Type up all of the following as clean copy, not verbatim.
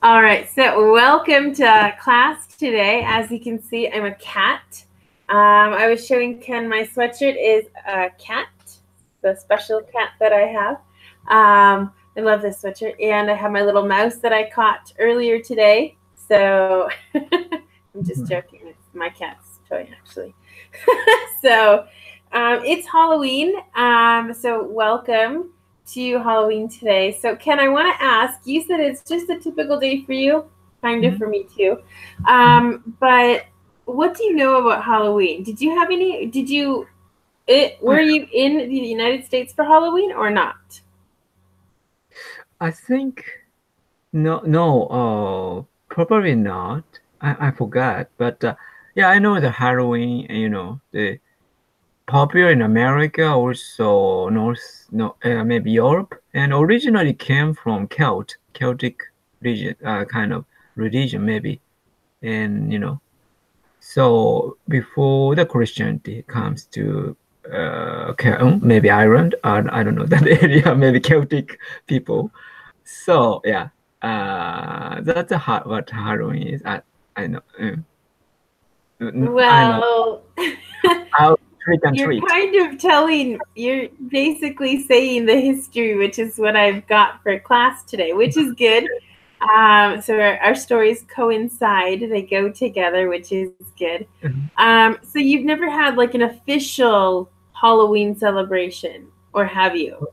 All right, so welcome to class today. As you can see, I'm a cat. I was showing Ken my sweatshirt is a cat, the special cat that I have. I love this sweatshirt, and I have my little mouse that I caught earlier today. So I'm just joking. It's my cat's toy, actually. So it's Halloween. So welcome to Halloween today. So Ken, I want to ask, you said it's just a typical day for you, kind of for me too. But what do you know about Halloween? Did you have any, were you in the United States for Halloween or not? I think no, probably not. I forgot, but yeah, I know the Halloween. The popular in America, also North, no, maybe Europe, and originally came from Celtic region, kind of religion maybe, and so before the Christianity comes to maybe Ireland, I don't know that area, maybe Celtic people. So yeah, that's what Halloween is. I know. I know. Well, I'll trick and you're treat. kind of you're basically saying the history, which is what I've got for class today, which is good. So our stories coincide, they go together, which is good. So you've never had like an official Halloween celebration, or have you?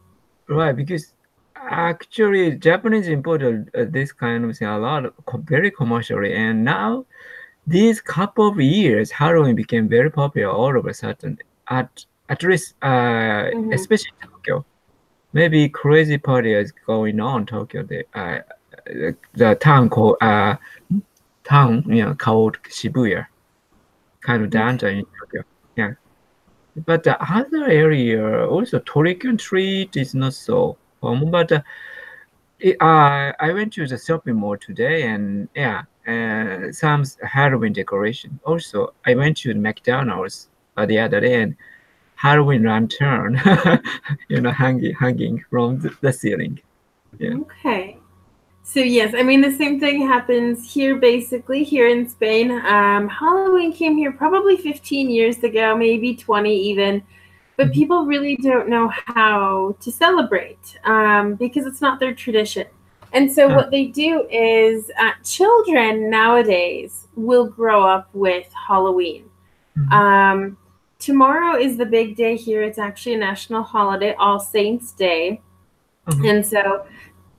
Right, because actually Japanese imported this kind of thing a lot, very commercially, and now these couple of years, Halloween became very popular all of a sudden. At least, Mm-hmm. especially Tokyo. Maybe crazy party is going on Tokyo. The town called Shibuya, kind of downtown in Tokyo. Yeah, but the other area also trick and treat is not so common. But I went to the shopping mall today, and yeah, some Halloween decoration. Also, I went to McDonald's the other day, and Halloween lantern, hanging from the ceiling. Yeah. Okay. So yes, I mean the same thing happens here basically here in Spain. Halloween came here probably 15 years ago, maybe 20 even, but Mhm. people really don't know how to celebrate because it's not their tradition. And so Ah, what they do is children nowadays will grow up with Halloween. mhm. Um, Tomorrow is the big day here. It's actually a national holiday, All Saints Day. Uh-huh. And so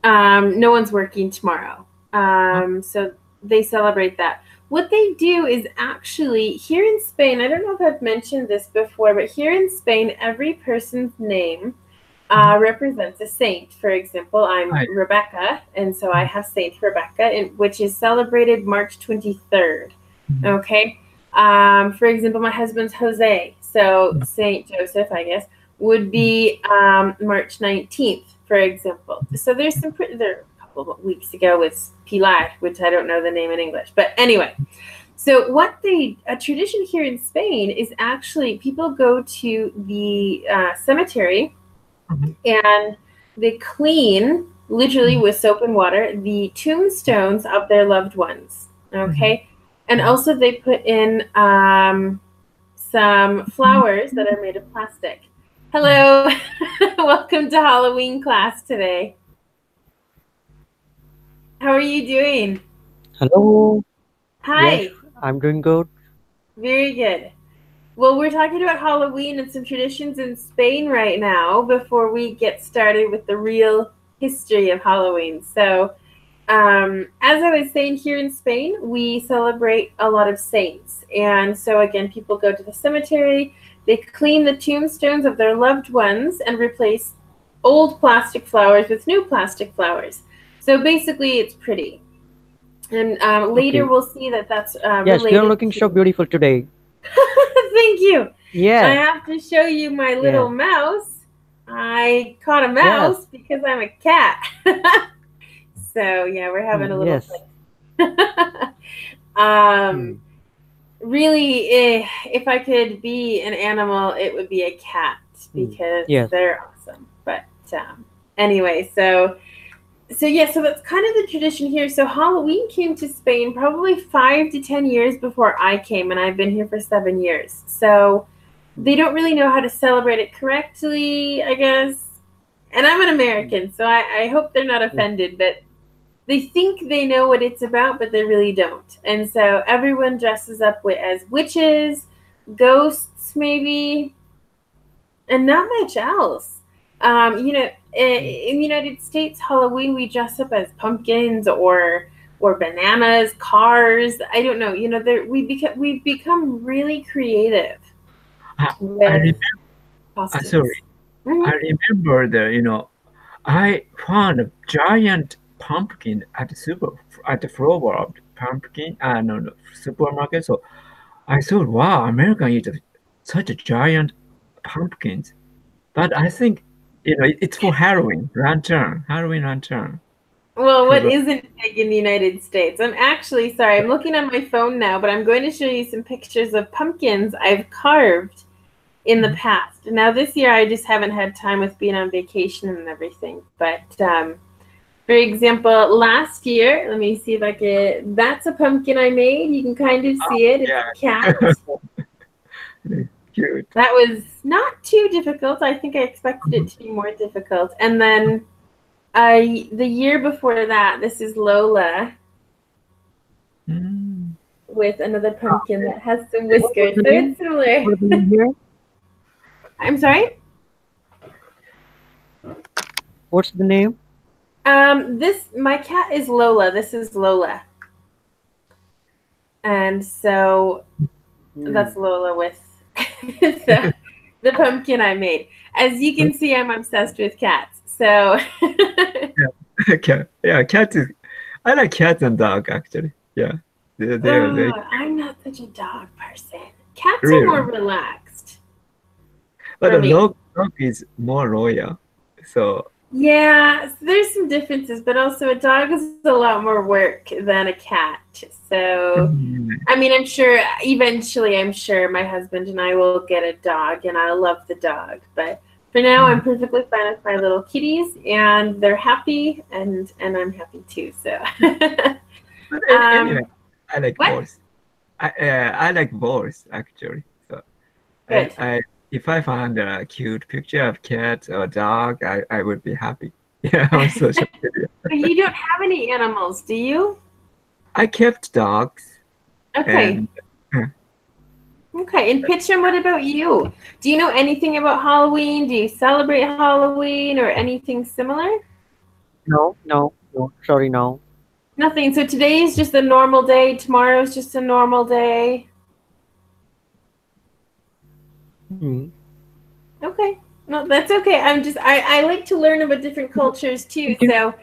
no one's working tomorrow. Ah, So they celebrate that. What they do is actually here in Spain, I don't know if I've mentioned this before, but here in Spain, every person's name mhm. represents a saint. For example, I'm Hi. Rebecca, and so I have Saint Rebecca, which is celebrated March 23rd. Mhm. Okay. For example, my husband's Jose, so Mhm. Saint Joseph, I guess, would be March 19th, for example. So there's there a couple of weeks ago with Pilar, which I don't know the name in English, but anyway. So a tradition here in Spain is actually people go to the cemetery Mhm. and they clean, literally Mhm. with soap and water, the tombstones of their loved ones. Mhm. Okay. And Mhm. also they put in some flowers that are made of plastic. Mhm. Hello. Welcome to Halloween class today. How are you doing? Hello. Yes, Hi. I'm doing good. Very good. Well, we're talking about Halloween and some traditions in Spain right now before we get started with the real history of Halloween. So, as I was saying, here in Spain, we celebrate a lot of saints. And so, again, people go to the cemetery, they clean the tombstones of their loved ones and replace old plastic flowers with new plastic flowers. So, basically, it's pretty. And later, Okay. we'll see that that's Yes, you're related looking so to. beautiful today. Thank you. I Yeah. have to show you my little Yeah. mouse. I caught a Yes. mouse because I'm a cat. So yeah, we're having a little Yes. play. um, Hmm. really, if I could be an animal, it would be a cat Hmm. because Yes. they're awesome. But anyway, so so yeah, so that's kind of the tradition here. So Halloween came to Spain probably 5 to 10 years before I came, and I've been here for 7 years. So they don't really know how to celebrate it correctly, I guess. And I'm an American, so I hope they're not offended, but they think they know what it's about, but they really don't. And so everyone dresses up as witches, ghosts maybe, and not much else. In the United States, Halloween, we dress up as pumpkins or bananas, cars. I don't know. We've become really creative with costumes. Sorry, I remember I found a giant pumpkin at the floor of pumpkin. No, supermarket. So I thought, wow, American eat such a giant pumpkins. But I think it's for Halloween lantern. Well, what isn't big in the United States? I'm actually sorry. I'm looking on my phone now, but I'm going to show you some pictures of pumpkins I've carved in the past. Now this year I just haven't had time with being on vacation and everything. But for example, last year, let me see if I can. That's a pumpkin I made. You can kind of see it. It's a cat. Cute. That was not too difficult. I think I expected it to be more difficult. And then the year before that, this is Lola with another pumpkin that has some whiskers. So it's similar. I'm sorry? What's the name? My cat is Lola. This is Lola. And so that's Lola with the pumpkin I made. As you can see, I'm obsessed with cats. So cat is. I like cats and dog actually. Yeah, they're I'm not such a dog person. Cats really? are more relaxed. But a dog is more loyal. So yeah, so there's some differences, but also a dog is a lot more work than a cat. So, I mean, I'm sure eventually, my husband and I will get a dog, and I love the dog. But for now, I'm perfectly fine with my little kitties, and they're happy, and I'm happy too. So, anyway, I like both. I like both actually. So, if I find a cute picture of cat or dog, I would be happy. Yeah, on social media. But you don't have any animals, do you? I kept dogs. Okay. Okay, and Pitchum, what about you? Do you know anything about Halloween? Do you celebrate Halloween or anything similar? No, sorry, no. Nothing. So today is just a normal day. Tomorrow's just a normal day. Okay. No, that's okay. I like to learn about different cultures too. So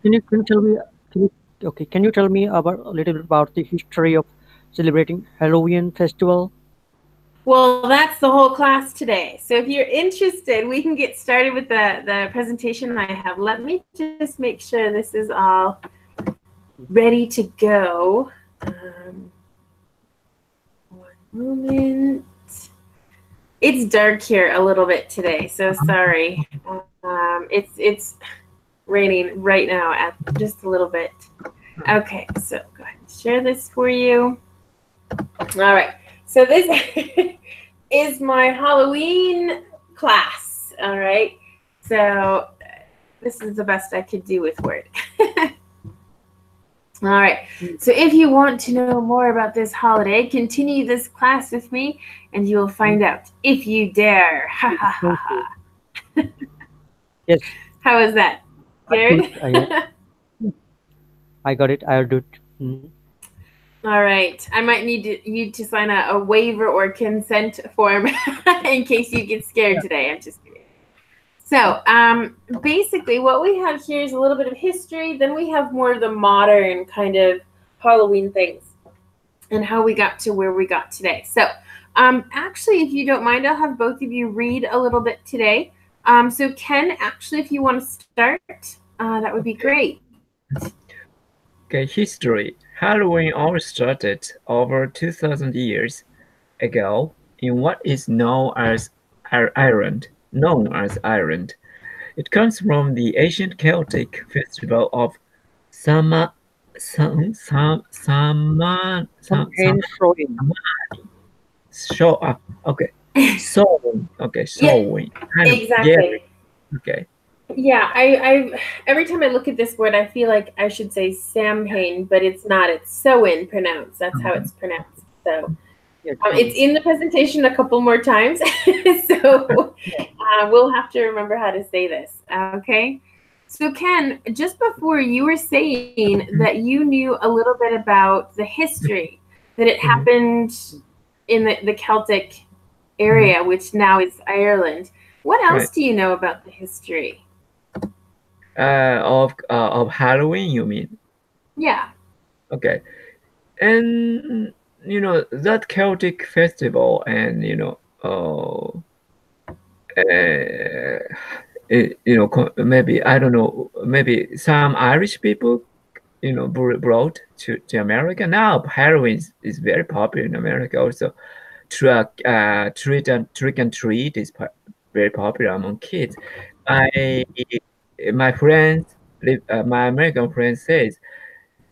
can you tell me about a little bit about the history of celebrating Halloween festival? Well, that's the whole class today. So if you're interested, we can get started with the presentation I have. Let me just make sure this is all ready to go. One moment. It's dark here a little bit today, so sorry. It's raining right now at just a little bit. Okay, so go ahead and share this for you. All right, so this is my Halloween class. All right, so this is the best I could do with Word. All right, so if you want to know more about this holiday, continue this class with me and you will find out if you dare. Ha ha ha ha. Yes. How is that? Scared? I got it. I'll do it. All right. I might need you to sign a waiver or consent form in case you get scared today. I'm just kidding. So basically what we have here is a little bit of history. Then we have more of the modern kind of Halloween things and how we got to where we got today. So actually, if you don't mind, I'll have both of you read a little bit today. So Ken, actually, if you want to start, that would be great. Okay, history. Halloween all started over 2,000 years ago in what is known as Ireland. It comes from the ancient Celtic festival of Sama, Samhain Showing. show. Okay, sowing. Okay, Yeah, sowing. Kind of gathering. exactly. Okay. Yeah, I every time I look at this word, I feel like I should say Samhain, but it's not. It's Soin pronounced. That's how Mhm. it's pronounced. So Yes, it's sorry. in the presentation a couple more times. So we'll have to remember how to say this. Okay. So Ken, just before you were saying that you knew a little bit about the history that it Mhm. happened in the Celtic Mhm. area, which now is Ireland. What Right. else do you know about the history? Of Halloween, you mean? Yeah. Okay. And that Celtic festival, and maybe I don't know, maybe some Irish people, brought to America. Now Halloween is very popular in America also. Trick and treat is very popular among kids. My my friends, my American friend says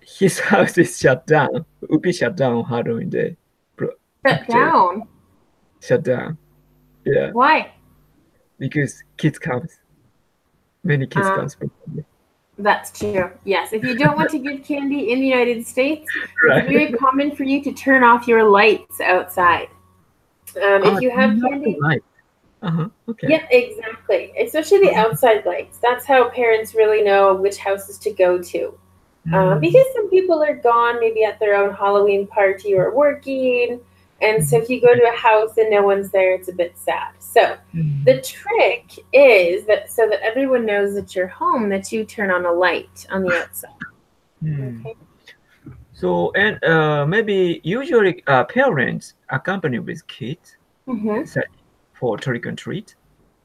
his house is shut down. Will be shut down on Halloween day. Shut Actually, down. shut down. Yeah, Why? because kids comes, many kids Uh, comes probably. that's true. Yes. If you don't want to give candy in the United States, it's Right. very common for you to turn off your lights outside. If you have Not candy, right. Okay. yeah, exactly. Especially the outside lights. That's how parents really know which houses to go to. Mm, Because some people are gone, maybe at their own Halloween party or working. And so mm, if you go to a house and no one's there, it's a bit sad. So mm, the trick is that so that everyone knows that you're home, that you turn on a light on the outside. mm. Okay. So, and maybe usually parents accompany with kids, Mm-hmm. say, for trick and treat.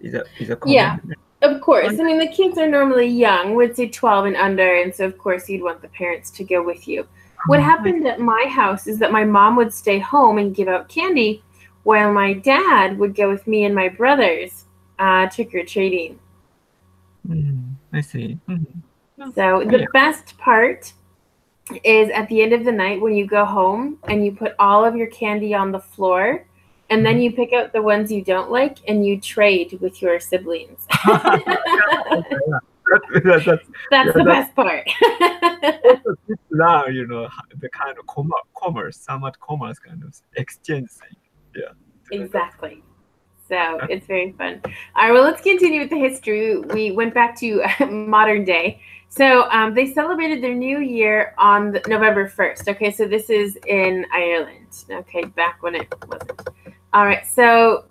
Is a Yeah, common. of Oh, course. I mean, the kids are normally young, would say 12 and under, and so of course you'd want the parents to go with you. What I happened at my house is that my mom would stay home and give out candy, while my dad would go with me and my brothers trick or treating. I see. Oh, So yeah. the best part is at the end of the night when you go home and you put all of your candy on the floor, and then Mhm. you pick out the ones you don't like and you trade with your siblings. Yeah, that's That's yeah, the that's best part. also good to learn, the kind of commerce, somewhat commerce kind of exchange thing. Yeah, so that's Exactly. So it's very fun. All right, well, let's continue with the history. We went back to modern day. So they celebrated their new year on November 1st. Okay, so this is in Ireland. Okay, back when it wasn't. All right, so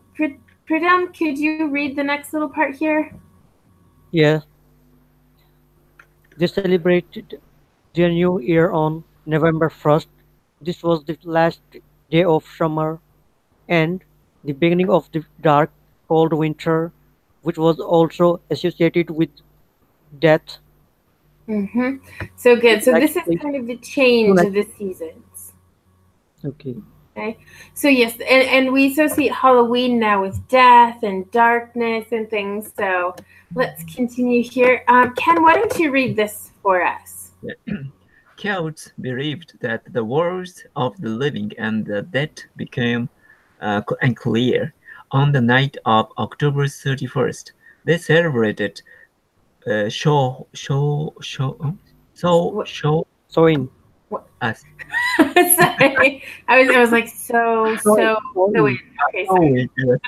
Pridam, could you read the next little part here? Yes, they celebrated their new year on November 1st. This was the last day of summer and the beginning of the dark, cold winter, which was also associated with death. Mm-hmm. So Would good. you So like this to is please? kind of the Would you change like of the seasons. Okay. Okay. So yes, and we associate Halloween now with death and darkness and things. So let's continue here. Ken, why don't you read this for us? yeah. Celts believed that the worlds of the living and the dead became unclear on the night of October 31st. They celebrated What? show So in What? us Sorry, I was like so in. sewing. Okay, sorry. sowing, yes.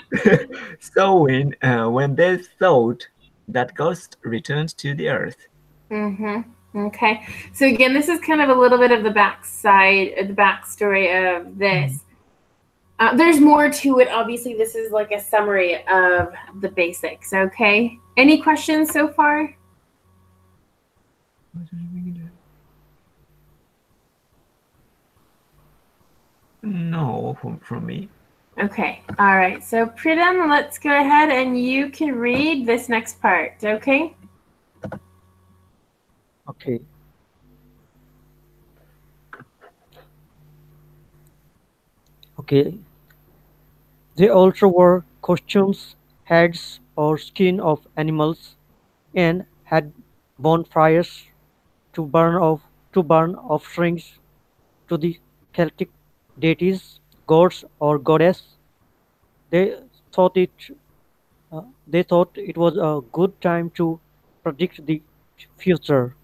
Sowing when they thought that ghost returned to the earth. Mm-hmm. Okay. So again, this is kind of a little bit of the backside, the backstory of Mm. this. There's more to it. Obviously, this is like a summary of the basics. Okay. Any questions so far? No, from me. Okay. All right. So Pritam, let's go ahead and you can read this next part. Okay. Okay. Okay. They also wore costumes, heads, or skin of animals. and had bonfires to burn off to burn offerings to the Celtic deities, gods or goddess. They thought it they thought it was a good time to predict the future.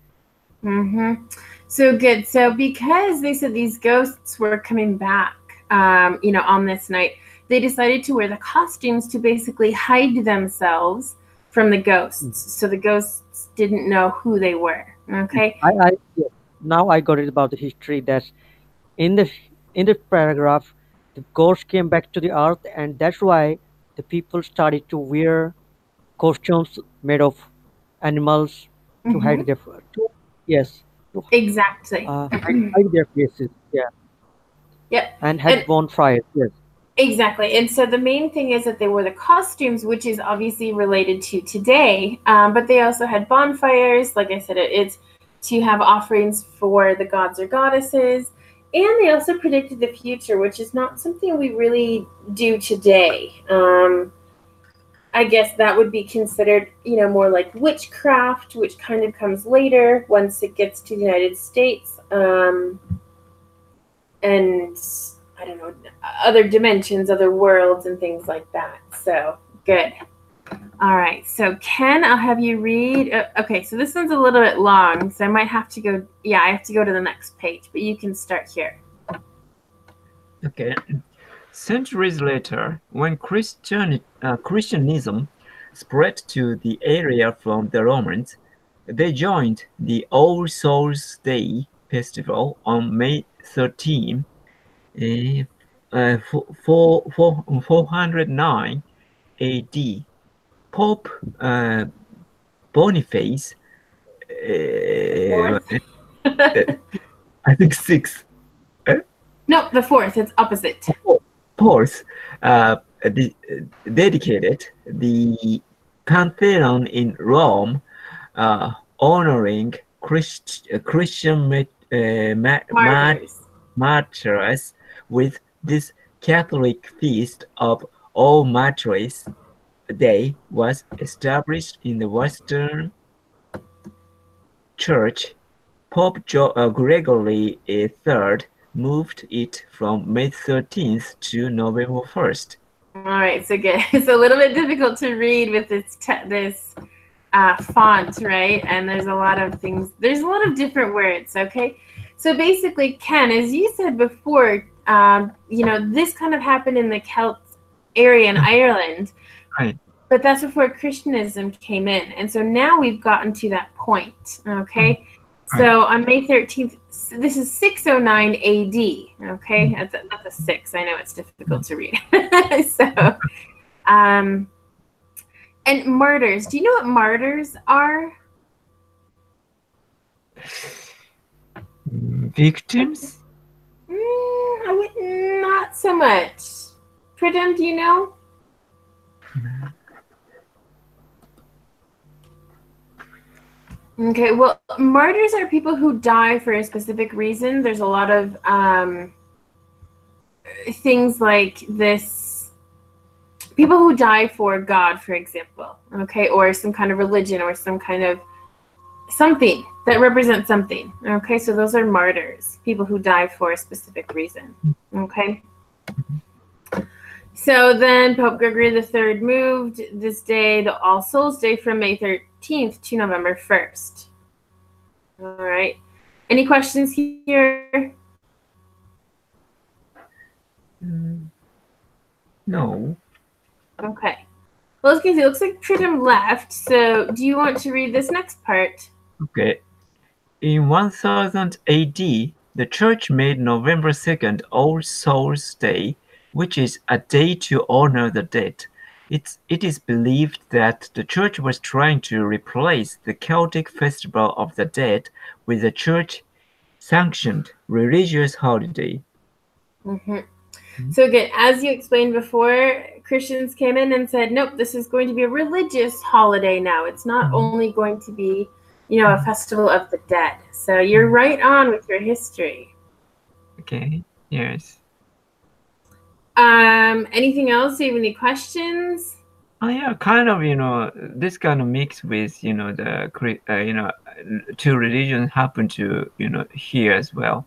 Mm-hmm. So good. So because they said these ghosts were coming back, on this night, they decided to wear the costumes to basically hide themselves from the ghosts. So the ghosts didn't know who they were. Okay. Yes. Now I got it about the history that in the in the paragraph the ghosts came back to the earth, and that's why the people started to wear costumes made of animals to Mm-hmm. hide their to, yes to Exactly. hide their faces, yeah, Yep. and And had bonfires, yes. exactly. And so the main thing is that they wore the costumes, which is obviously related to today. But they also had bonfires. Like I said, it's to have offerings for the gods or goddesses. And they also predicted the future, which is not something we really do today. I guess that would be considered, more like witchcraft, which kind of comes later once it gets to the United States. And I don't know, other dimensions, other worlds, and things like that. So good. All right. So Ken, I'll have you read. Okay. So this one's a little bit long, so I might have to go. Yeah, I have to go to the next page, but you can start here. Okay. Centuries later, when Christianism spread to the area from the Romans, they joined the All Souls Day festival on May 13, 409 AD. Pope Boniface, Fourth. I think six, No, the fourth. It's opposite. Paul's dedicated the Pantheon in Rome, honoring Christian Martyrs. martyrs with this Catholic feast of All Martyrs Day was established in the Western Church. Pope Gregory III moved it from May 13th to November 1st. All right. So good. It's a little bit difficult to read with this font, right? And there's a lot of things. There's a lot of different words. Okay. So basically, Ken, as you said before, this kind of happened in the Celts area in Ireland. Right. But that's before Christianism came in. And so now we've gotten to that point. Okay. So on May 13th, this is 609 AD. Okay. That's a 6. I know it's difficult to read. So, and martyrs. Do you know what martyrs are? Victims? Not so much. Pridham, do you know? Okay, well, martyrs are people who die for a specific reason. There's a lot of things like this. People who die for God, for example, okay, or some kind of religion or some kind of something that represents something. Okay, so those are martyrs, people who die for a specific reason. Okay. So then Pope Gregory III moved this day, the All Souls Day, from May 13th to November 1st. All right. Any questions here? No. Okay. Well, let's see. It looks like Pridham left. So do you want to read this next part? Okay. In 1000 AD, the church made November 2nd All Souls Day, which is a day to honor the dead. It is believed that the church was trying to replace the Celtic festival of the dead with a church-sanctioned religious holiday. Mm-hmm. So again, as you explained before, Christians came in and said, nope, this is going to be a religious holiday now. It's not only going to be, a festival of the dead. So you're right on with your history. Okay, yes. Anything else? Do you have any questions? Oh yeah, kind of, this kind of mix with, two religions happen to, here as well.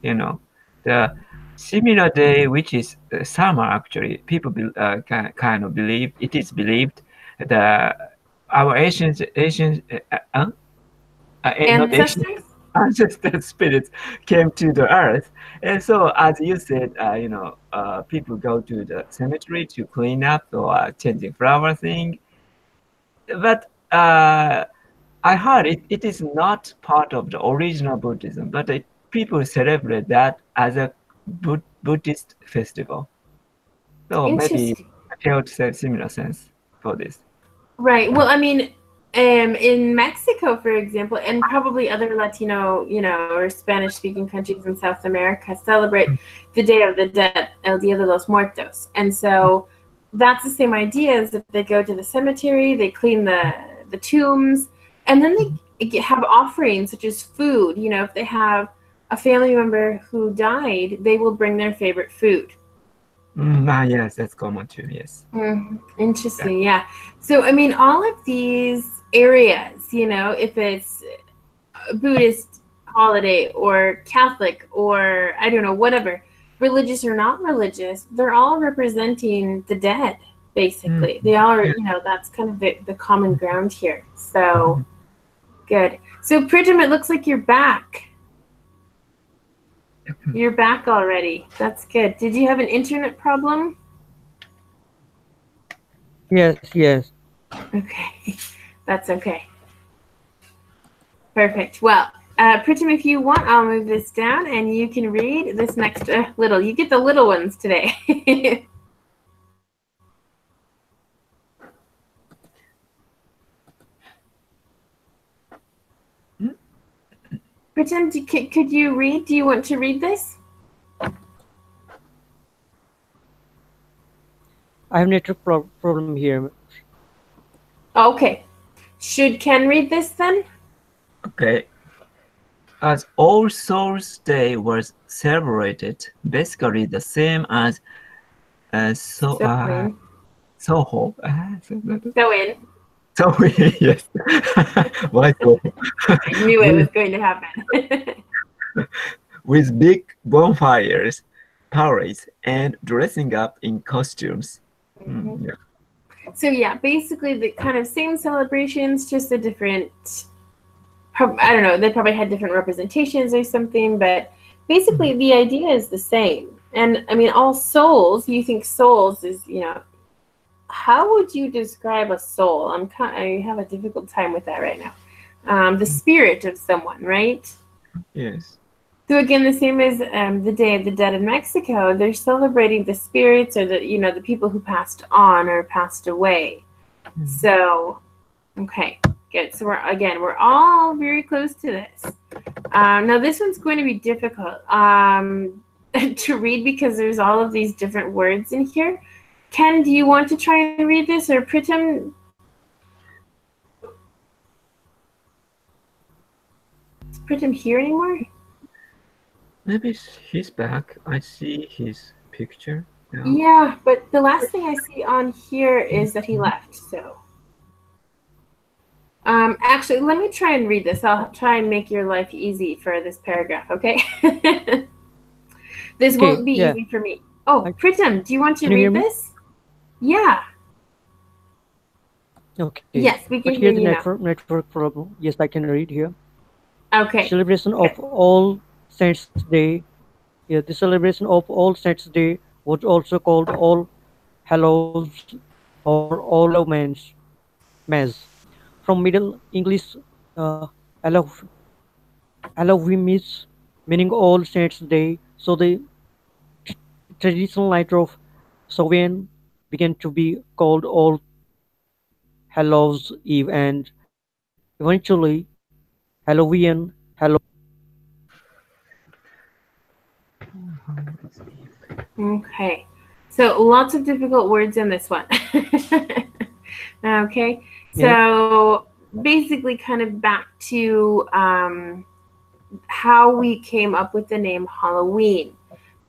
The similar day, which is summer actually, people kind of believe, it is believed that our Asian, not Asian, Ancestors? ancestor spirits came to the earth. And so, as you said, people go to the cemetery to clean up or changing flower thing. But I heard it is not part of the original Buddhism, but people celebrate that as a Buddhist festival. So maybe Interesting. I felt a similar sense for this. Right. Well, I mean, in Mexico, for example, and probably other Latino, or Spanish-speaking countries in South America celebrate the Day of the Dead, El Dia de los Muertos. And so that's the same idea as if they go to the cemetery, they clean the tombs, and then they have offerings such as food. If they have a family member who died, they will bring their favorite food. Yes, that's common too. Yes. Interesting. Yeah. So, I mean, all of these areas, if it's a Buddhist holiday or Catholic or I don't know, whatever, religious or not religious, they're all representing the dead, basically. They all are, that's kind of the common ground here. So, good. So, Pridham, it looks like you're back. You're back already. That's good. Did you have an internet problem? Yes. Okay. That's okay. Perfect. Well, Pridham, if you want, I'll move this down and you can read this next little. You get the little ones today. Pridham, could you read? Do you want to read this? I have network problem here. Okay. Should Ken read this then? Okay. As All Souls Day was celebrated, basically the same as Soho. So in. So yes. Why so? I knew it was going to happen. With big bonfires, parades, and dressing up in costumes. Yeah. So yeah, basically the kind of same celebrations, just a different, I don't know, they probably had different representations or something, but basically the idea is the same. And I mean, All Souls, you think souls is, how would you describe a soul? I have a difficult time with that right now. The spirit of someone, right? Yes. So again, the same as the Day of the Dead in Mexico, they're celebrating the spirits or the people who passed on or passed away. So, okay, good. So we're all very close to this. Now this one's going to be difficult to read because there's all of these different words in here. Ken, do you want to try and read this, or Pridham? Is Pridham here anymore? Maybe he's back. I see his picture now. Yeah, but the last thing I see on here is that he left. So, actually, let me try and read this. I'll try and make your life easy for this paragraph, okay? This won't be easy for me. Oh, Pridham, do you want to read this? Yeah. Okay. Yes, we can hear you now. Network problem. Yes, I can read here. Okay. Celebration of All Saints Day. Yeah, the celebration of All Saints Day was also called All Hallows or All Mass. From Middle English, Halloween, meaning All Saints Day. So the traditional night of Samhain began to be called All Hallows Eve and eventually Halloween. Okay. So lots of difficult words in this one. Okay. So basically kind of back to how we came up with the name Halloween.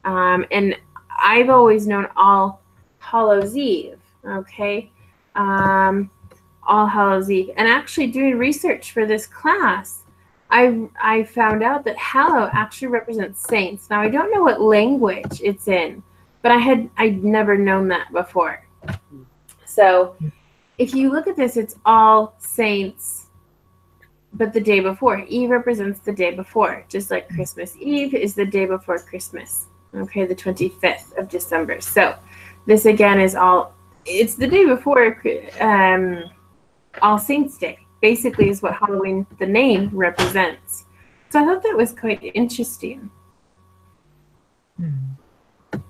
And I've always known All Hallows Eve. Okay. All Hallows Eve. And actually doing research for this class, I found out that Hallow actually represents saints. Now I don't know what language it's in, but I'd never known that before. So if you look at this, it's All Saints, but the day before. Eve represents the day before, just like Christmas Eve is the day before Christmas. Okay, the 25th of December. So this again is it's the day before All Saints Day. Basically is what Halloween, the name, represents. So I thought that was quite interesting. All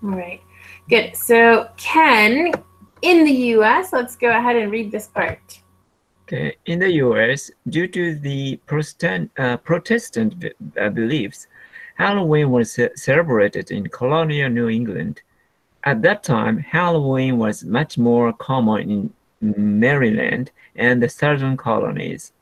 right, good. So Ken, in the U.S., let's go ahead and read this part. Okay, in the U.S., due to the Protestant beliefs, Halloween was celebrated in colonial New England. At that time, Halloween was much more common in Maryland and the southern colonies.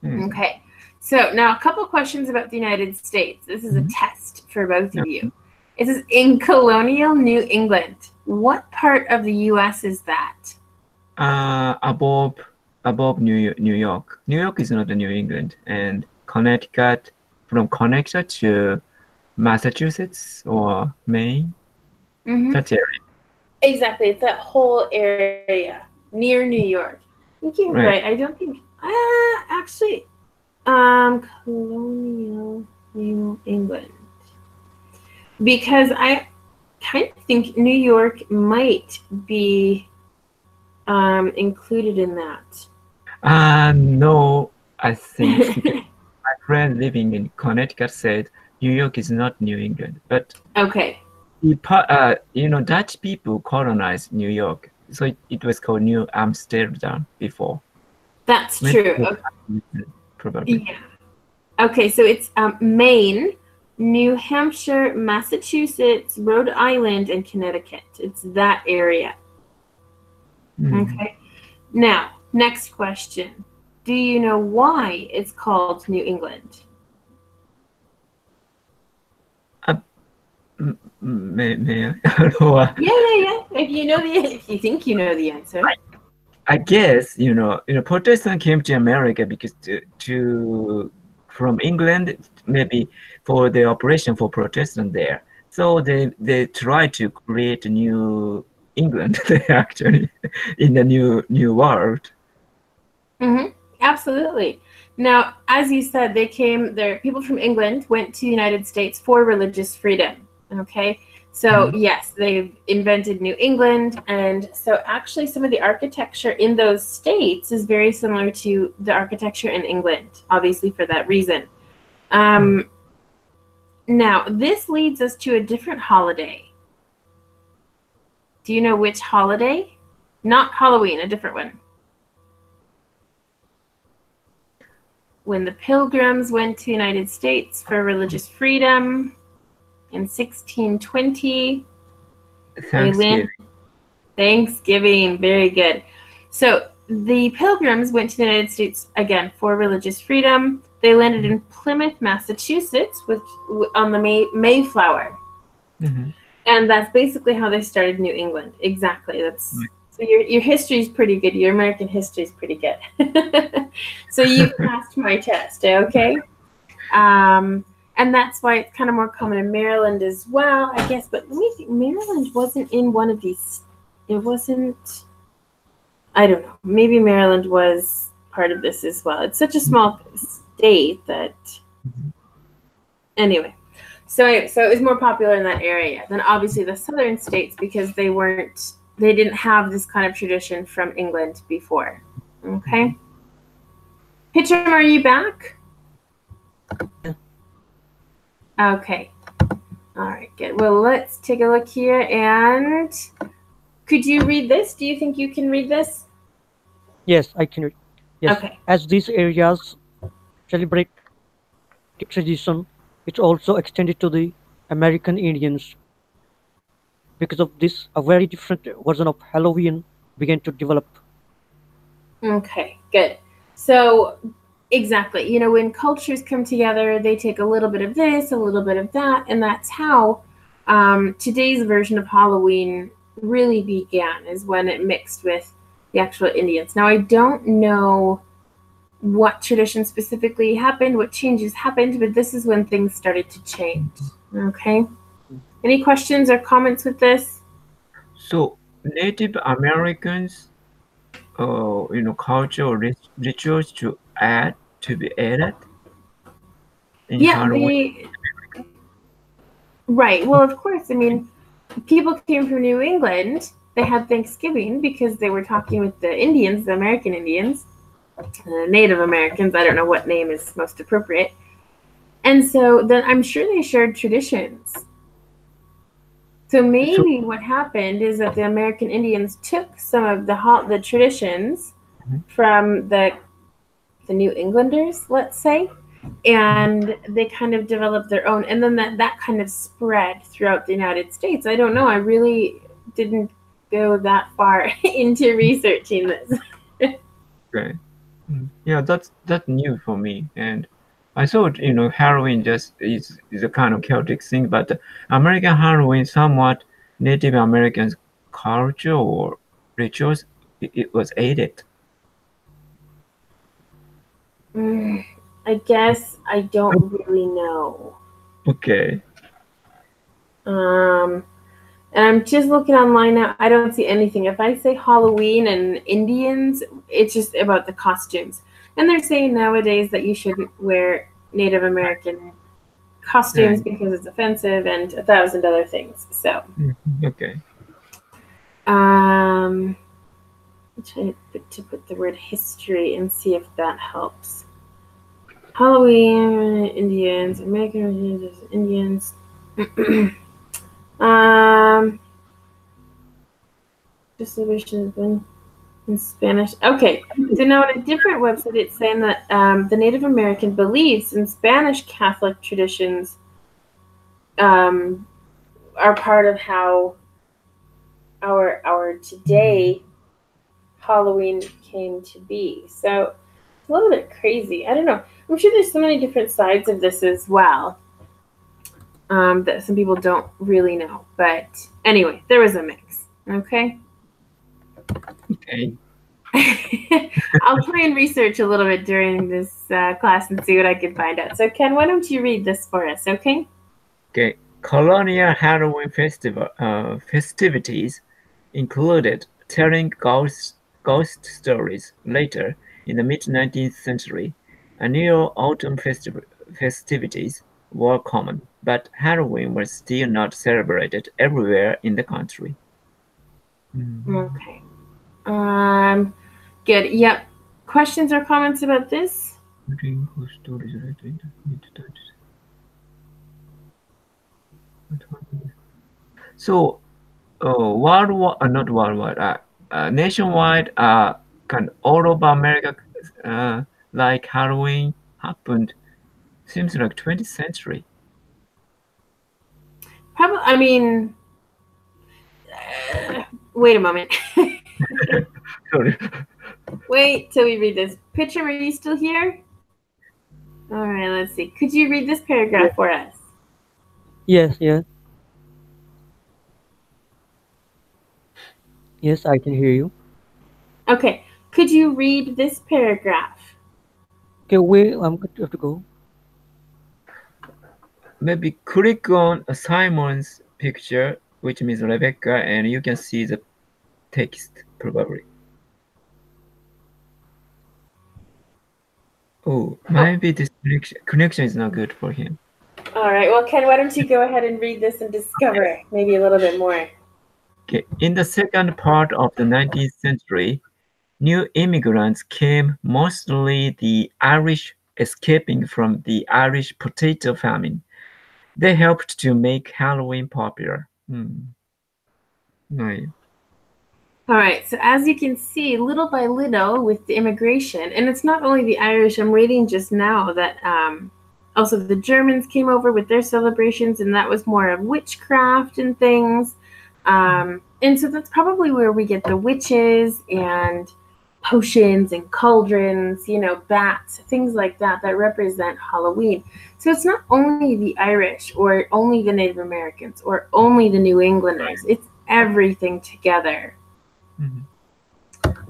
Okay, so now a couple questions about the United States. This is a test for both of you. It says in colonial New England. What part of the U.S. is that? Above New York. New York is not the New England, and Connecticut, from Connecticut to Massachusetts or Maine. That area. Exactly, it's that whole area near New York. I think you're right. I don't think actually colonial New England, because I kind of think New York might be included in that. No, I think my friend living in Connecticut said New York is not New England, but okay. Dutch people colonized New York, so it was called New Amsterdam before. That's true. Okay. Probably. Yeah. Okay, so it's Maine, New Hampshire, Massachusetts, Rhode Island, and Connecticut. It's that area. Okay. Now, next question. Do you know why it's called New England? May I? Yeah. If you think you know the answer. I guess Protestant came to America because from England, maybe for the operation for Protestant there. So they tried to create a new England actually in the new world. Absolutely. Now, as you said, people from England went to the United States for religious freedom. Okay, so yes, they've invented New England, and so actually some of the architecture in those states is very similar to the architecture in England, obviously for that reason. Now, this leads us to a different holiday. Do you know which holiday? Not Halloween, a different one. When the Pilgrims went to the United States for religious freedom in 1620. Thanksgiving, very good. So the Pilgrims went to the United States again for religious freedom. They landed in Plymouth, Massachusetts, on the Mayflower, and that's basically how they started New England. Exactly. So your history is pretty good. Your American history is pretty good. So you passed my test, okay? And that's why it's kind of more common in Maryland as well, I guess. But let me think. Maryland wasn't in one of these. It wasn't. I don't know. Maybe Maryland was part of this as well. It's such a small state that. Anyway, so it was more popular in that area than obviously the southern states because they didn't have this kind of tradition from England before. Okay. Pitchum, are you back? Okay. All right, good. Well, let's take a look here. And could you read this? Do you think you can read this? Yes, I can read. Yes. Okay. As these areas celebrate tradition, it's also extended to the American Indians. Because of this, a very different version of Halloween began to develop. Okay, good. So exactly, when cultures come together, they take a little bit of this, a little bit of that, and that's how today's version of Halloween really began, is when it mixed with the actual Indians. Now, I don't know what tradition specifically happened, what changes happened, but this is when things started to change. Okay. Any questions or comments with this? So Native Americans, culture or rituals to be added in Yeah, Halloween. right. Well, of course. I mean, people came from New England. They had Thanksgiving because they were talking with the Indians, the American Indians, Native Americans. I don't know what name is most appropriate. And so then I'm sure they shared traditions. So maybe what happened is that the American Indians took some of the traditions from the New Englanders, let's say, and they kind of developed their own, and then that kind of spread throughout the United States. I don't know. I really didn't go that far into researching this. Okay. Yeah, that's new for me. And I thought, Halloween just is a kind of Celtic thing, but American Halloween somewhat Native Americans culture or rituals, it was aided. I guess I don't really know. Okay. And I'm just looking online now. I don't see anything. If I say Halloween and Indians, it's just about the costumes. And they're saying nowadays that you shouldn't wear Native American costumes because it's offensive and 1,000 other things. So, Okay. I'm trying to put the word history and see if that helps. Halloween, Indians, American Indians. Distribution in Spanish. Okay, so now on a different website, it's saying that the Native American beliefs in Spanish Catholic traditions are part of how our today Halloween came to be. So it's a little bit crazy. I don't know. I'm sure there's so many different sides of this as well that some people don't really know. But anyway, there was a mix. Okay. Okay. I'll try and research a little bit during this class and see what I can find out. So, Ken, why don't you read this for us, okay? Okay. Colonial Halloween festivities included telling ghost stories. Later, in the mid-19th century, annual autumn festivities were common, but Halloween was still not celebrated everywhere in the country. Okay. Good. Yep. Questions or comments about this? So, not worldwide, nationwide, kind of all over America, like Halloween happened, seems like 20th century. Probably. I mean, wait a moment. Sorry. Wait till we read this. Pitchum, are you still here? All right. Let's see. Could you read this paragraph for us? Yes, yes. Yes, I can hear you. Okay. Could you read this paragraph? Okay, wait, I'm going to have to go. Maybe click on Simon's picture, which means Rebecca, and you can see the text probably. Oh, maybe this connection is not good for him. All right. Well, Ken, why don't you go ahead and read this and discover maybe a little bit more? Okay. In the second part of the 19th century, new immigrants came, mostly the Irish, escaping from the Irish potato famine. They helped to make Halloween popular. Right. All right, so as you can see, little by little with the immigration, and it's not only the Irish, I'm reading just now that also the Germans came over with their celebrations, and that was more of witchcraft and things. And so that's probably where we get the witches and potions and cauldrons, bats, things like that that represent Halloween. So it's not only the Irish or only the Native Americans or only the New Englanders, it's everything together.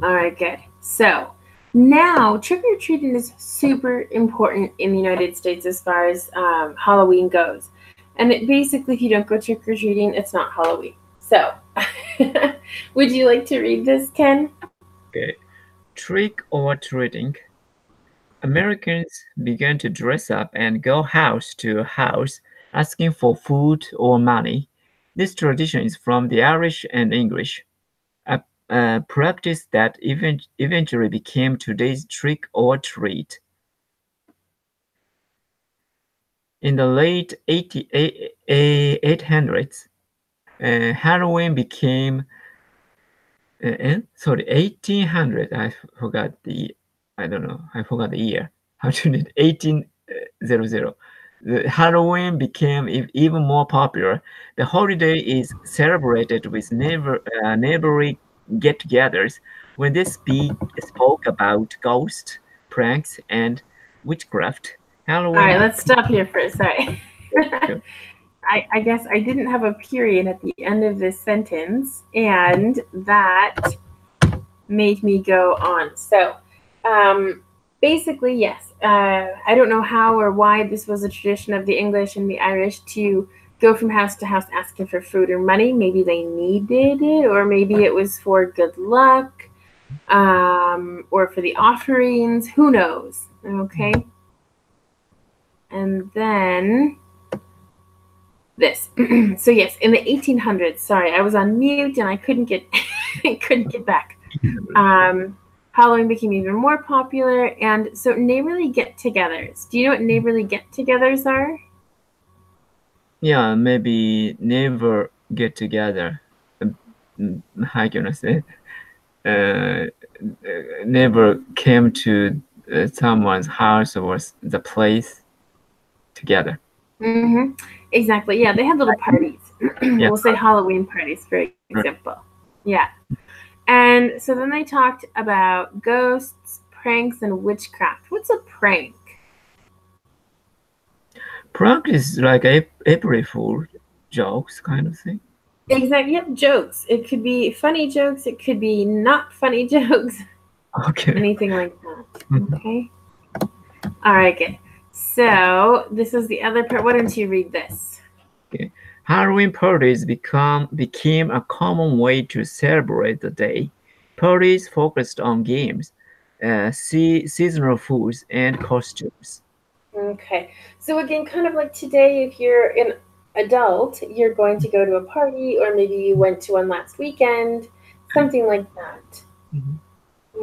All right, good. So now trick or treating is super important in the United States as far as Halloween goes. And basically, if you don't go trick or treating, it's not Halloween. So, would you like to read this, Ken? Okay. Trick or treating. Americans began to dress up and go house to house asking for food or money. This tradition is from the Irish and English, a practice that eventually became today's trick or treat. In the late 800s, Halloween became, 1800. I don't know, I forgot the year. How to read 1800. The Halloween became even more popular. The holiday is celebrated with neighborly get-togethers when they spoke about ghosts, pranks, and witchcraft. All Halloween. right, let's stop here for a second. Sure. I guess I didn't have a period at the end of this sentence, and that made me go on. So, basically, yes, I don't know how or why this was a tradition of the English and the Irish to go from house to house asking for food or money. Maybe they needed it, or maybe it was for good luck, or for the offerings. Who knows? Okay. And then this. So yes, in the 1800s. Sorry, I was on mute and I couldn't get back. Halloween became even more popular, and so neighborly get-togethers. Do you know what neighborly get-togethers are? Yeah, maybe never get together. How can I say? Never came to someone's house or the place together. Mm-hmm. Exactly. Yeah, they had little parties. Yeah. We'll say Halloween parties, for example. Yeah. And so then they talked about ghosts, pranks, and witchcraft. What's a prank? Prank is like April Fool jokes kind of thing. Exactly. Yep, jokes. It could be funny jokes. It could be not funny jokes. Okay. Anything like that. Okay. All right, good. So this is the other part. Why don't you read this? Okay. Halloween parties became a common way to celebrate the day. Parties focused on games, seasonal foods, and costumes. Okay. So again, kind of like today, if you're an adult, you're going to go to a party, or maybe you went to one last weekend, something like that. Mm-hmm.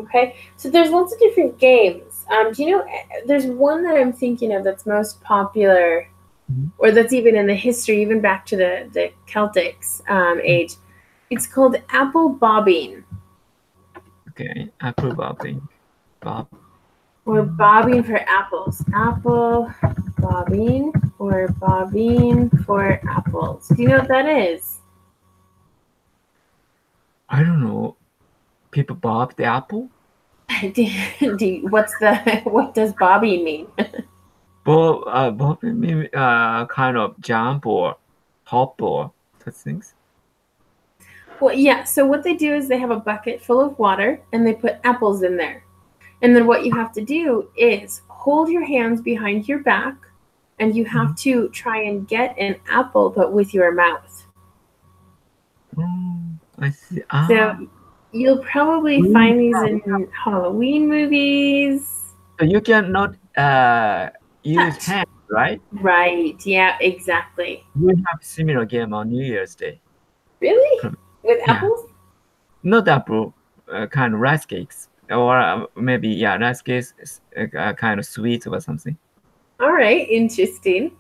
Okay. So there's lots of different games. Do you know? There's one that I'm thinking of that's most popular, or that's even in the history, even back to the Celtics age. It's called apple bobbing. Okay, apple bobbing. Bob. Or bobbing for apples. Apple bobbing or bobbing for apples. Do you know what that is? I don't know. People bob the apple? What does bobbing mean? Bobbing mean kind of jump or hop or such things. Well, yeah. So what they do is they have a bucket full of water and they put apples in there. And then what you have to do is hold your hands behind your back, and you have to try and get an apple, but with your mouth. Oh, I see. So you'll probably find these in Halloween movies. So you cannot use Touch. hands, right? Right. Yeah, exactly. We have similar game on New Year's Day. Really? With Yeah. apples? Not apple, kind of rice cakes. Or maybe, rice cakes, kind of sweet or something. All right, interesting.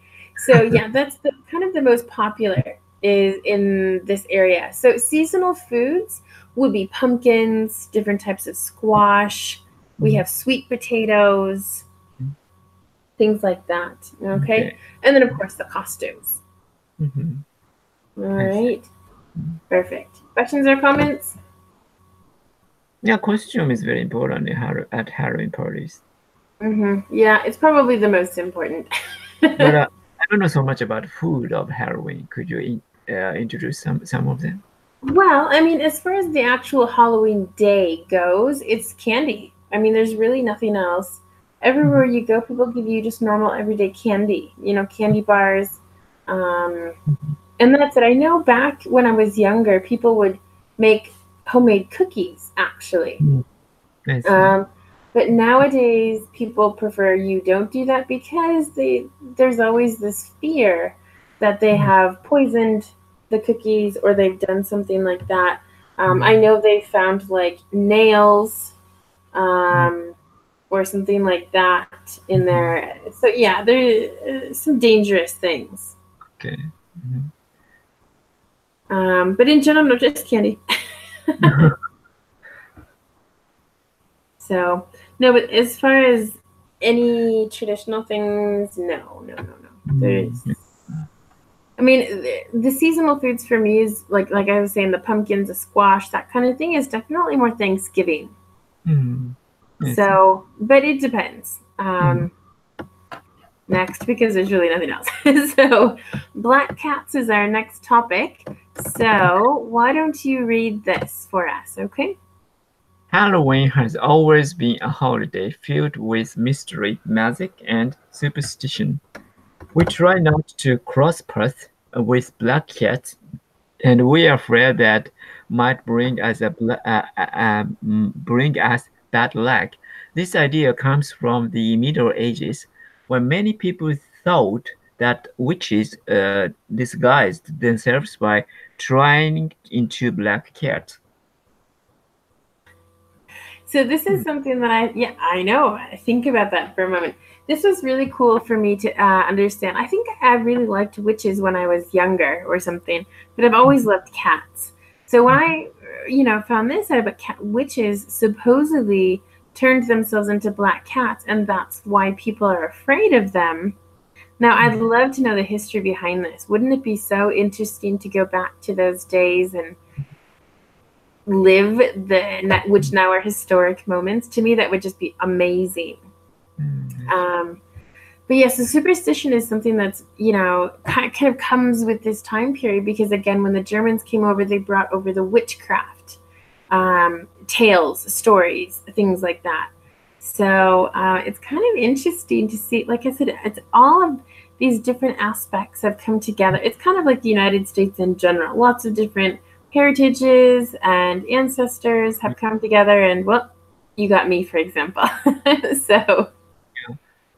So yeah, that's kind of the most popular is in this area. So seasonal foods would be pumpkins, different types of squash. We have sweet potatoes, things like that. Okay. And then of course the costumes. Mm-hmm. All right. Perfect. Questions or comments? Yeah, costume is very important at Halloween parties. Mm-hmm. Yeah, it's probably the most important. But I don't know so much about food of Halloween. Could you introduce some of them? Well, I mean, as far as the actual Halloween day goes, it's candy. I mean, there's really nothing else. Everywhere Mhm. you go, people give you just normal everyday candy, candy bars. Um, Mhm. and that's it. I know back when I was younger, people would make homemade cookies, actually. Mm, I see. Um, but nowadays, people prefer you don't do that because there's always this fear that they Mm, have poisoned the cookies or they've done something like that. I mm, know they found like nails mm, um, or something like that in mhm. there. So yeah, there are some dangerous things. Okay. Mhm. But in general, no, just candy. So no, but as far as any traditional things, no, no, no, no. There's, Mm, I mean, the seasonal foods for me is like I was saying, the pumpkins, the squash, that kind of thing is definitely more Thanksgiving. mm, I see. So, but it depends. Mm. Next, because there's really nothing else. So, black cats is our next topic. So, why don't you read this for us, okay? Halloween has always been a holiday filled with mystery, magic, and superstition. We try not to cross paths with black cats, and we are afraid that might bring us bad luck. This idea comes from the Middle Ages, when many people thought that witches disguised themselves by turning into black cats. So this is Hmm. something that I know. I think about that for a moment. This was really cool for me to understand. I think I really liked witches when I was younger or something, but I've always loved cats. So when I, found this out about witches supposedly turned themselves into black cats, and that's why people are afraid of them. Now, I'd love to know the history behind this. Wouldn't it be so interesting to go back to those days and live which now are historic moments? To me, that would just be amazing. Hmm. um, but yes, the superstition is something that's kind of comes with this time period, because again, when the Germans came over, they brought over the witchcraft, tales, stories, things like that. So it's kind of interesting to see. Like I said, it's all of these different aspects have come together. It's kind of like the United States in general. Lots of different heritages and ancestors have come together, and well, you got me, for example. So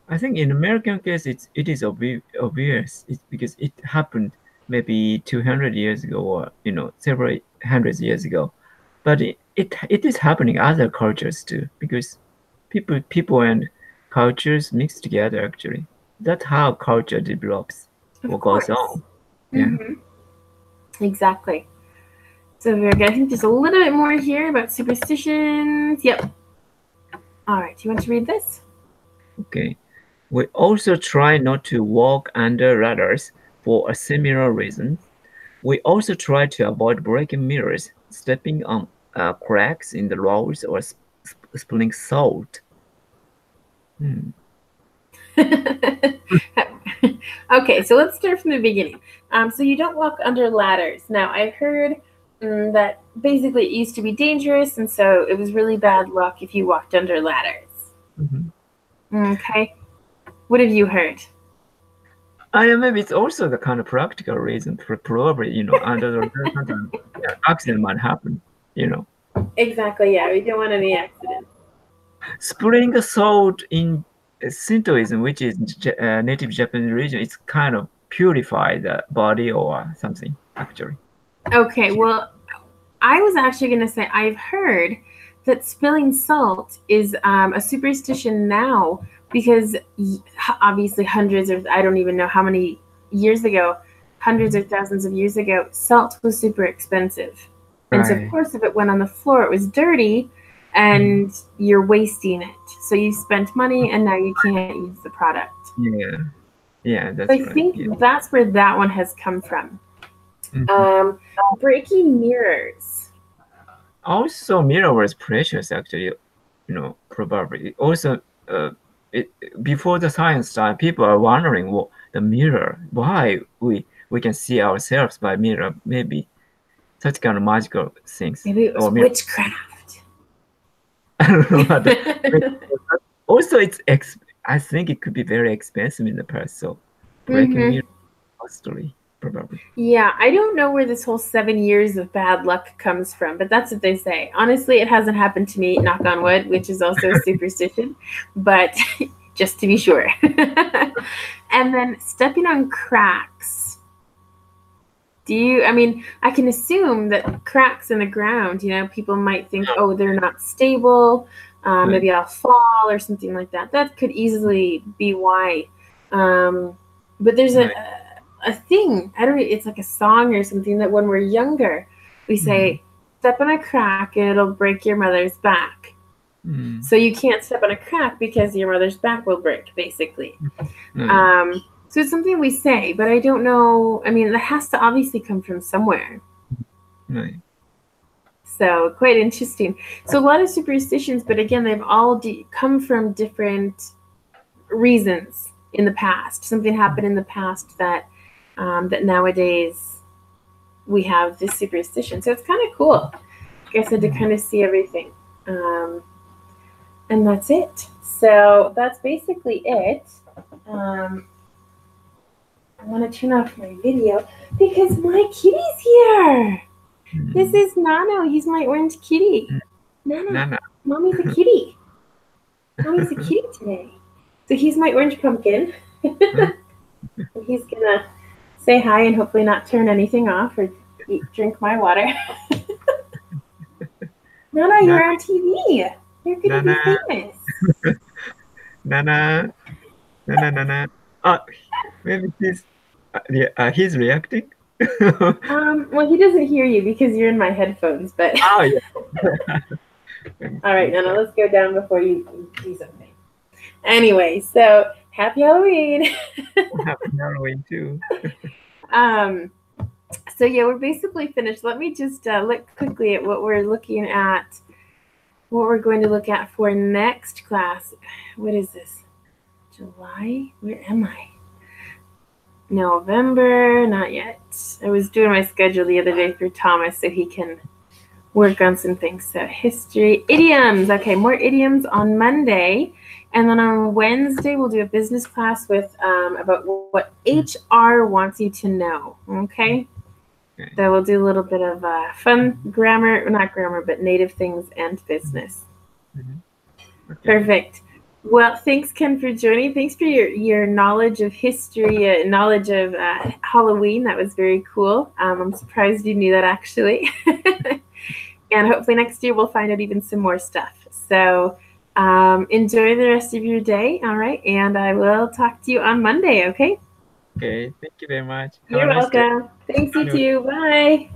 I think in American case, it is obvious. It's because it happened maybe 200 years ago, or several hundreds years ago. But it is happening in other cultures too, because people and cultures mix together actually. That's how culture develops of or goes course. on. Yeah. Hmm. Exactly. So very good. I think there's a little bit more here about superstitions. Yep. All right. Do you want to read this? Okay. We also try not to walk under ladders for a similar reason. We also try to avoid breaking mirrors, stepping on cracks in the roads, or spilling salt. Hmm. Okay, so let's start from the beginning. So you don't walk under ladders. Now, I've heard that basically it used to be dangerous, and so it was really bad luck if you walked under ladders. Mhm. Okay. What have you heard? Maybe it's also the kind of practical reason for probably, under the ladder sometimes, yeah, accident might happen, you know. Exactly. Yeah, we don't want any accidents. Spilling salt in Shintoism, which is native Japanese religion, it's kind of purify the body or something, actually. Okay. Well, I was actually going to say I've heard that spilling salt is a superstition now, because obviously hundreds of, I don't even know how many years ago, hundreds or thousands of years ago, salt was super expensive. And so, of Right. course, if it went on the floor, it was dirty Mhm. and you're wasting it. So you spent money and now you can't use the product. Yeah, yeah, So that's I right. think Yeah. that's where that one has come from. Mhm. Um, breaking mirrors. Also, mirror was precious, actually, probably. Also, uh, it, before the science time, people are wondering what the mirror, why we can see ourselves by mirror. Maybe such kind of magical things. Maybe it was Or witchcraft. I don't know. Also, I think it could be very expensive in the past. So breaking mirror costly, probably. Yeah, I don't know where this whole 7 years of bad luck comes from, but that's what they say. Honestly, it hasn't happened to me, knock on wood, which is also a superstition, but just to be sure. And then stepping on cracks. I mean, I can assume that cracks in the ground, people might think, oh, they're not stable. Maybe I'll fall or something like that. That could easily be why. But there's a thing, it's like a song or something that when we're younger, we say, step on a crack and it'll break your mother's back. So you can't step on a crack because your mother's back will break, basically. So it's something we say, but I don't know. I mean, that has to obviously come from somewhere. So quite interesting. So a lot of superstitions, but again, they've all come from different reasons in the past. Something happened in the past that that nowadays we have this superstition. So it's kind of cool, like I said, to kind of see everything. And that's it. So that's basically it. I want to turn off my video because my kitty's here. This is Nano. He's my orange kitty. Nana. Mommy's a kitty. Mommy's a kitty today. So he's my orange pumpkin. And he's going to say hi and hopefully not turn anything off or drink my water. Nana, you're on TV. You're going to be famous. Nana. Maybe he's reacting. Well, he doesn't hear you because you're in my headphones, but. Oh, yeah. All right, Nana, let's go down before you do something. Anyway, so happy Halloween. Happy Halloween too. So yeah, we're basically finished. Let me just look quickly at what we're looking at. What we're going to look at for next class. What is this? July? Where am I? November? Not yet. I was doing my schedule the other day for Thomas so he can work on some things. So history, idioms. Okay, more idioms on Monday. And then on Wednesday, we'll do a business class with about what HR wants you to know. Okay? So we'll do a little bit of fun grammar, not grammar, but native things and business. Perfect. Well, thanks, Ken, for joining. Thanks for your knowledge of history, knowledge of Halloween. That was very cool. I'm surprised you knew that, actually. And hopefully next year we'll find out even some more stuff. So enjoy the rest of your day, all right? And I will talk to you on Monday, okay? Okay, thank you very much. You're welcome. Thanks, you too. Bye.